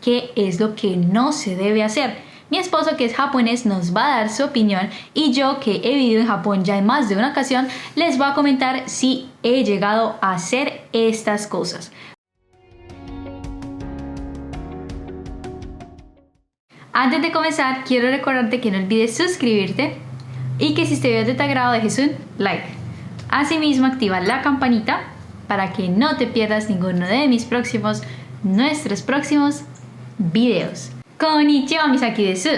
qué es lo que no se debe hacer. Mi esposo, que es japonés, nos va a dar su opinión y yo, que he vivido en Japón ya en más de una ocasión, les voy a comentar si he llegado a hacer estas cosas. Antes de comenzar, quiero recordarte que no olvides suscribirte y que si este video te agrado dejes un like. Asimismo, activa la campanita para que no te pierdas ninguno de nuestros próximos videos. Konnichiwa, Misaki desu.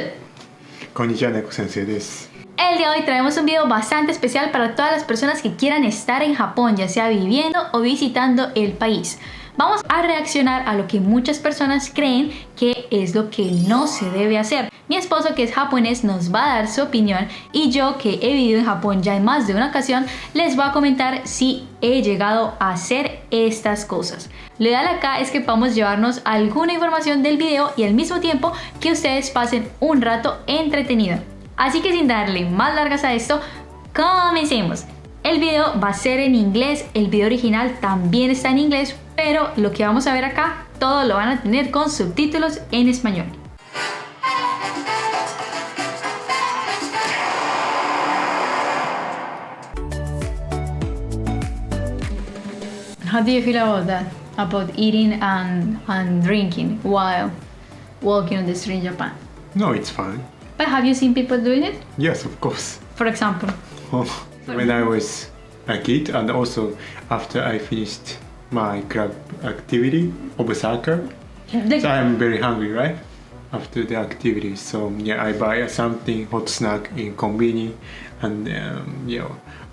Konnichiwa, Neko-sensei desu. El día de hoy traemos un video bastante especial para todas las personas que quieran estar en Japón, ya sea viviendo o visitando el país. Vamos a reaccionar a lo que muchas personas creen que es lo que no se debe hacer. Mi esposo, que es japonés, nos va a dar su opinión y yo, que he vivido en Japón ya en más de una ocasión, les voy a comentar si he llegado a hacer estas cosas. Lo ideal acá es que podamos llevarnos alguna información del video y al mismo tiempo que ustedes pasen un rato entretenido. Así que sin darle más largas a esto, comencemos. El video va a ser en inglés, el video original también está en inglés, pero lo que vamos a ver acá, todo lo van a tener con subtítulos en español. How do you feel about that? About eating and drinking while walking on the street in Japan? No, it's fine. But have you seen people doing it? Yes, of course. For example? When I was a kid and also after I finished my club activity of soccer, so I'm very hungry, right? After the activity, so yeah, I buy something hot snack in convenience, and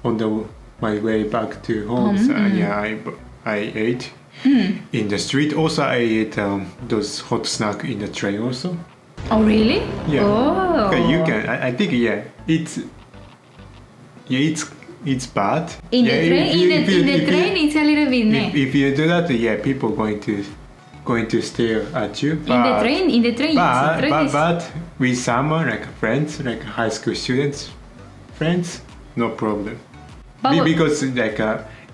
on my way back to home, so yeah, I ate in the street. Also, I ate those hot snack in the train also. Oh really? Yeah. Oh. Okay, you can. I think it's bad. In the train, it's a little bit. If you do that, yeah, people going to stare at you. But, in the train. But with someone like friends, like high school students, friends, no problem. Because like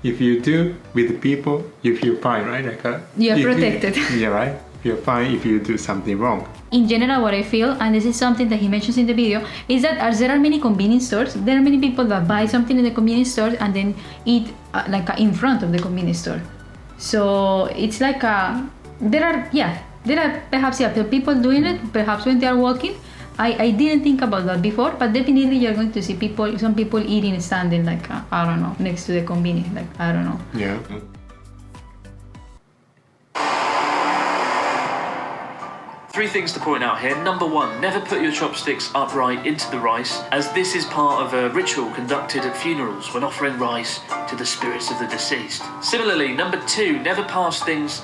if you do with people, you feel fine, right? Like you're protected. Yeah, right. You're fine if you do something wrong. In general, what I feel, and this is something that he mentions in the video, is that as there are many convenience stores, there are many people that buy something in the convenience store and then eat in front of the convenience store. So it's like there are perhaps people doing it, perhaps when they are walking. I didn't think about that before, but definitely you're going to see some people eating standing I don't know, next to the convenience, I don't know. Yeah. Three things to point out here. Number one, never put your chopsticks upright into the rice, as this is part of a ritual conducted at funerals when offering rice to the spirits of the deceased. Similarly, number two, never pass things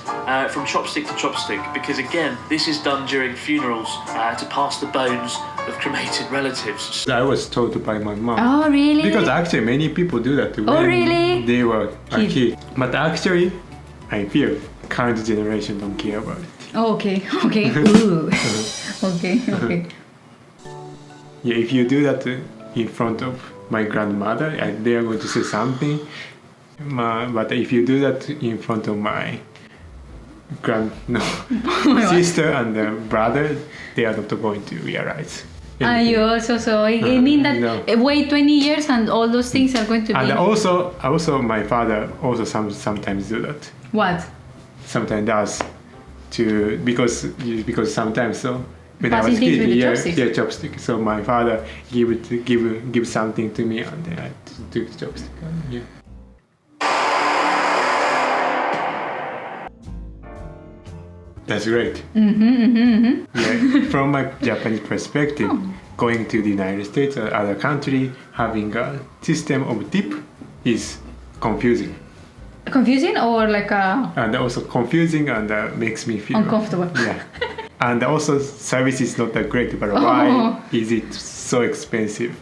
from chopstick to chopstick, because again, this is done during funerals to pass the bones of cremated relatives. I was told by my mom. Oh really? Because actually many people do that when they were a kid. But actually, I feel current generation don't care about it. Okay. Ooh. Okay. Yeah, if you do that in front of my grandmother, they are going to say something. But if you do that in front of my sister and brother, they are not going to realize. And you also I mean that wait 20 years and all those things are going to be. And also my father also sometimes do that. What? Sometimes does. Because sometimes when I was a kid, chopstick. So my father give something to me and then I took the chopstick. Yeah. That's great. Yeah, from my Japanese perspective, going to the United States or other country, having a system of tip is confusing. Confusing or And also confusing and makes me feel uncomfortable. Yeah. And also service is not that great, but why is it so expensive?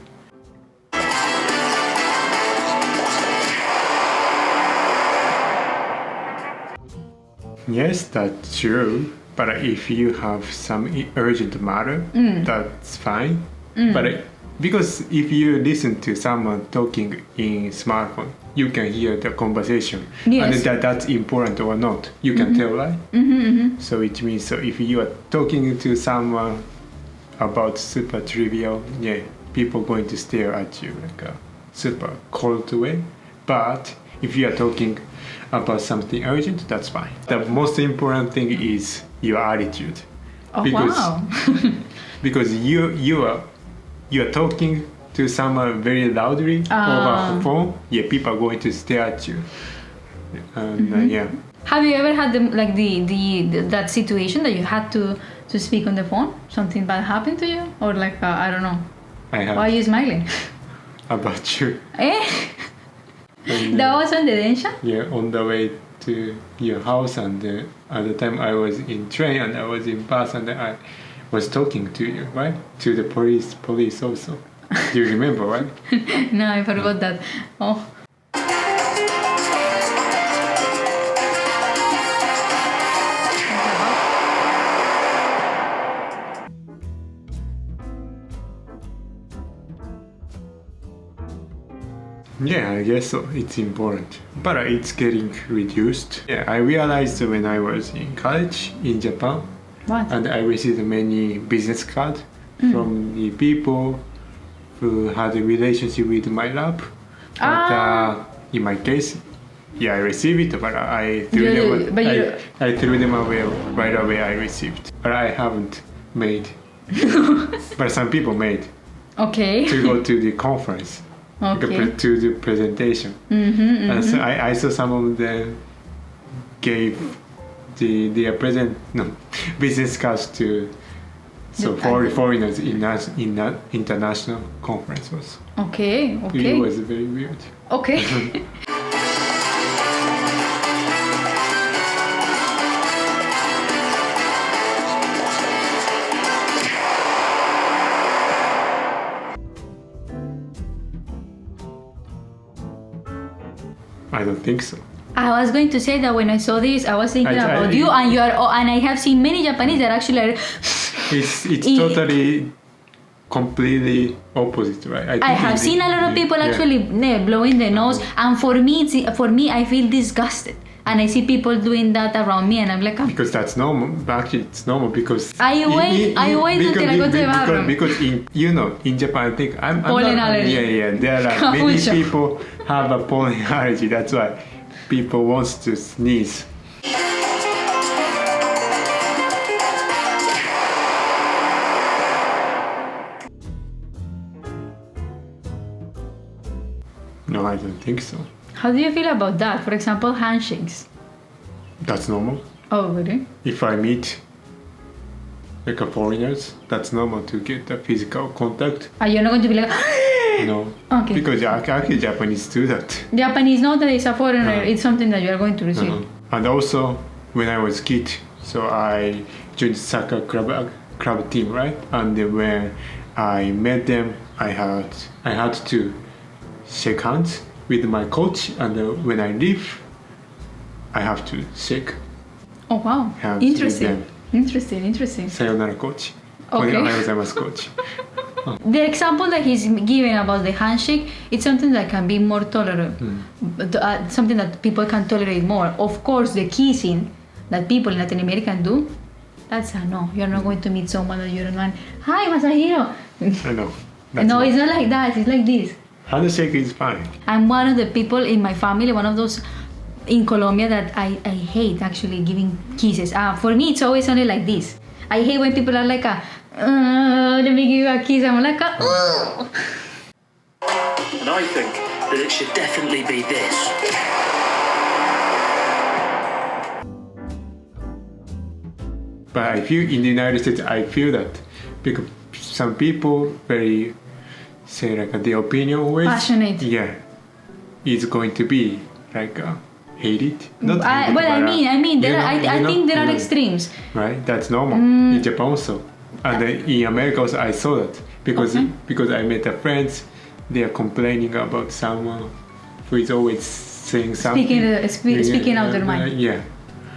Yes, that's true. But if you have some urgent matter, that's fine. But because if you listen to someone talking in smartphone, you can hear the conversation, Yes. and that's important or not. You can tell, right? So it means so if you are talking to someone about super trivial, people going to stare at you like a super cold way. But if you are talking about something urgent, that's fine. The most important thing is your attitude. Oh, Because wow. because you are talking to someone very loudly over phone, people are going to stare at you. And Have you ever had that situation that you had to speak on the phone? Something bad happened to you? Or like, I don't know. I have. Why are you smiling? About you. And, that was on the densha? On the way to your house, and at the time I was in train and I was in bus, and I was talking to you, right? To the police also. Do you remember, right? No, I forgot that. Oh. Yeah, I guess so. It's important. But it's getting reduced. I realized when I was in college in Japan, What? and I received many business cards from the people who had a relationship with my lab. But in my case, I received it, but I threw them away right away. I received, but I haven't made. But some people made Okay. to go to the conference. Okay. To the presentation. And so I saw some of them gave their business cards to foreigners in international conferences. Okay. It was very weird. Okay. I don't think so. I was going to say that when I saw this, I was thinking about you, and and I have seen many Japanese that actually are. It's totally completely opposite, right? I have seen a lot of people actually blowing their nose, and for me, I feel disgusted, and I see people doing that around me, and I'm like, because that's normal. Actually, it's normal because I wait until I go to the bathroom. Because in Japan, I think I'm pollen not, allergy. There are many people have a pollen allergy. That's why people wants to sneeze. No, I don't think so. How do you feel about that? For example, handshakes. That's normal. Oh, really? If I meet like a foreigners, that's normal to get a physical contact. Are you not going to be like? No. Okay. Because actually Japanese do that. Japanese know that it's a foreigner. It's something that you are going to receive. And also, when I was kid, so I joined soccer club team, right? And then when I met them, I had to shake hands with my coach, and when I leave, I have to shake Oh wow! hands Interesting. with them. Interesting. Sayonara, coach. Okay. Ohayou coach. The example that he's giving about the handshake, it's something that can be more tolerable, something that people can tolerate more. Of course, the kissing that people in Latin America do, that's a no. You're not going to meet someone that you don't want. Hi, Masahiro. I know. No, it's not like that. It's like this. Handshake is fine. I'm one of the people in my family, one of those in Colombia that I hate actually giving kisses. For me, it's always only like this. I hate when people are like, let me give you a kiss. I'm like, And I think that it should definitely be this. But I feel in the United States, I feel that because some people very say like the opinion always passionate. Yeah, is going to be like hated. Not I think there are extremes. Right, that's normal in Japan also, and in America also I saw that because I met a friends, they are complaining about someone who is always saying something. Speaking out their mind. Yeah,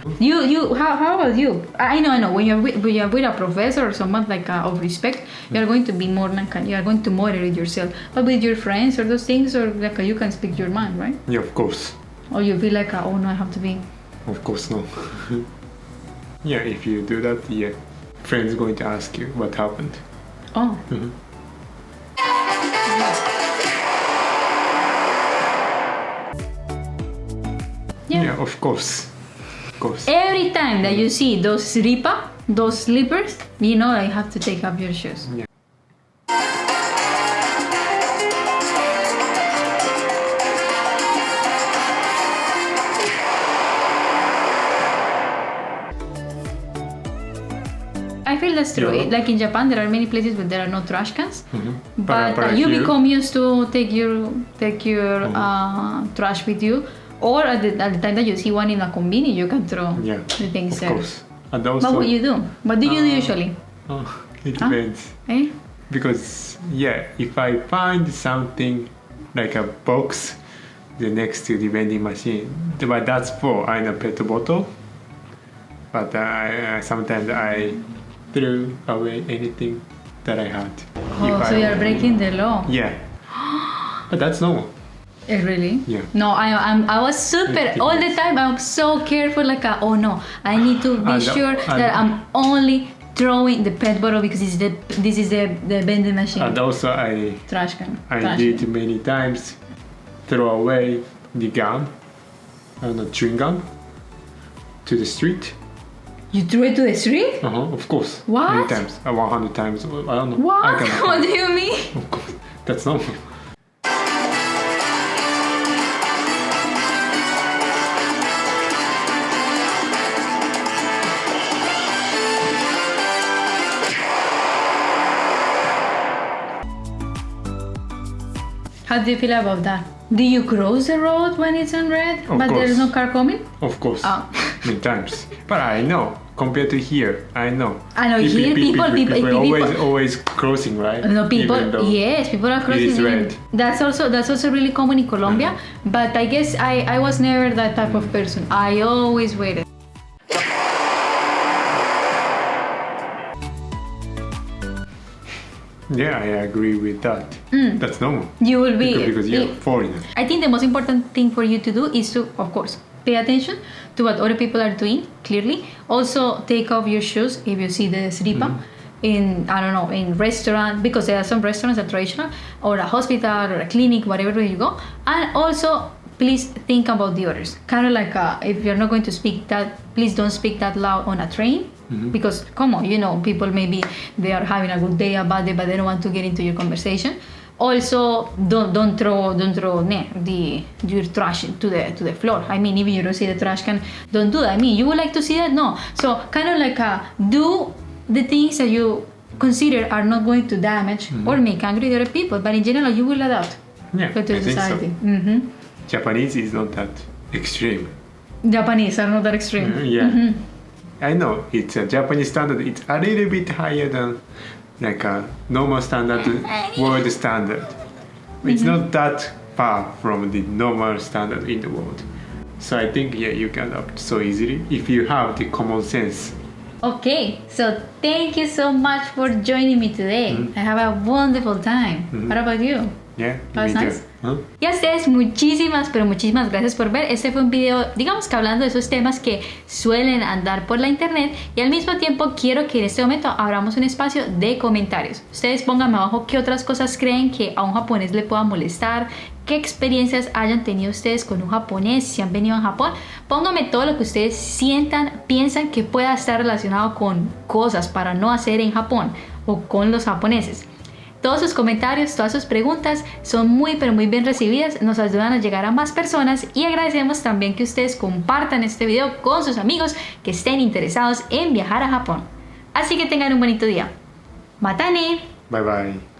How about you? I know. When you're with a professor or someone like of respect, you're going to be more like you are going to moderate yourself. But with your friends or those things, or like you can speak your mind, right? Yeah, of course. Or you feel like, oh no, I have to be. Of course, no. Yeah, if you do that, yeah, friends going to ask you what happened. Oh. Yeah, of course. Every time that you see those slippers, you know that you have to take off your shoes. Yeah. I feel that's true. Yeah. Like in Japan, there are many places where there are no trash cans, but you here- become used to take your trash with you, or at the time that you see one in a convenience, you can throw the things of there. course. And also, What would you do? What do you do usually? It depends. Eh? Because if I find something like a box, the next to the vending machine, but that's for in a pet bottle. But sometimes I throw away anything that I had. Oh, so you're breaking the law. Yeah. But that's normal. Really? Yeah. No, I was super all the time. I'm so careful. Like, oh no, I need to be sure that I'm only throwing the pet bottle because this is the vending machine. And also I Trash can. I did many times throw away the gum, chewing gum, to the street. You threw it to the street? Of course. What? Many times, 100 times. I don't know. What? What do you mean? Of course, that's normal. How do you feel about that? Do you cross the road when it's on red, but course. there's no car coming? Of course. Oh. Many times. But I know, compared to here, I know. I know here people always crossing, right? No, people. Even though Yes, people are crossing. it is red. That's also really common in Colombia. But I guess I was never that type of person. I always waited. Yeah, I agree with that. That's normal. You will be because you're foreigner. I think the most important thing for you to do is to, of course, pay attention to what other people are doing. Clearly, also take off your shoes if you see the slipa. In in restaurant, because there are some restaurants that are traditional, or a hospital or a clinic, wherever you go. And also, please think about the others. Kind of like if you're not going to speak that, please don't speak that loud on a train. Because come on, people maybe they are having a good day, a bad day, but they don't want to get into your conversation. Also, don't throw your trash to the floor. I mean, even you don't see the trash can, don't do that. I mean, you would like to see that? No. So kind of like do the things that you consider are not going to damage or make angry the other people, but in general, you will adapt Yeah, to I think society. so. Japanese is not that extreme. Japanese are not that extreme. Yeah. I know it's a Japanese standard. It's a little bit higher than like a normal standard, world standard. It's not that far from the normal standard in the world. So I think you can adapt so easily if you have the common sense. Okay, so thank you so much for joining me today. I have a wonderful time. What about you? Yeah, That was me too. nice. Y a ustedes muchísimas gracias por ver. Este fue un video, digamos que hablando de esos temas que suelen andar por la internet, y al mismo tiempo quiero que en este momento abramos un espacio de comentarios. Ustedes pónganme abajo qué otras cosas creen que a un japonés le pueda molestar, qué experiencias hayan tenido ustedes con un japonés, si han venido a Japón. Pónganme todo lo que ustedes sientan, piensan que pueda estar relacionado con cosas para no hacer en Japón o con los japoneses. Todos sus comentarios, todas sus preguntas son muy bien recibidas, nos ayudan a llegar a más personas, y agradecemos también que ustedes compartan este video con sus amigos que estén interesados en viajar a Japón. Así que tengan un bonito día. ¡Mata ne! Bye bye.